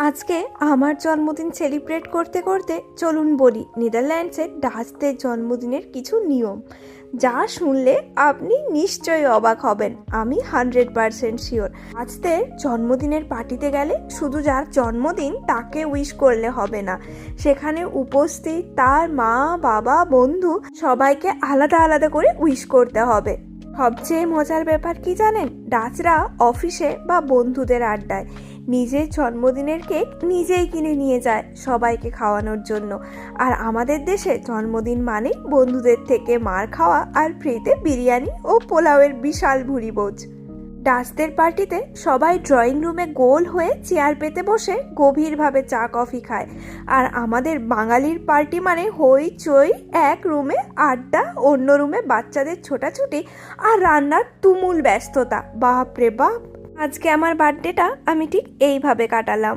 আজকে আমার জন্মদিন সেলিব্রেট করতে করতে চলুন বলি নেদারল্যান্ডসের ডাচদের জন্মদিনের কিছু নিয়ম, যা শুনলে আপনি নিশ্চয়ই অবাক হবেন। আমি 100% শিওর। ডাচদের জন্মদিনের পার্টিতে গেলে শুধু যার জন্মদিন তাকে উইশ করলে হবে না, সেখানে উপস্থিত তার মা বাবা বন্ধু সবাইকে আলাদা আলাদা করে উইশ করতে হবে। সবচেয়ে মজার ব্যাপার কি জানেন, ডাচরা অফিসে বা বন্ধুদের আড্ডায় নিজের জন্মদিনের কেক নিজেই কিনে নিয়ে যায় সবাইকে খাওয়ানোর জন্য। আর আমাদের দেশে জন্মদিন মানে বন্ধুদের থেকে মার খাওয়া আর ফ্রিতে বিরিয়ানি ও পোলাওয়ের বিশাল ভুরিভোজ। ডাচদের পার্টিতে সবাই ড্রয়িং রুমে গোল হয়ে চেয়ার পেতে বসে গভীরভাবে চা কফি খায়। আর আমাদের বাঙালির পার্টি মানে হইচই, এক রুমে আড্ডা, অন্য রুমে বাচ্চাদের ছোটাছুটি আর রান্নার তুমুল ব্যস্ততা। বাপ রে বাপ! আজকে আমার বার্থডেটা আমি ঠিক এইভাবে কাটালাম।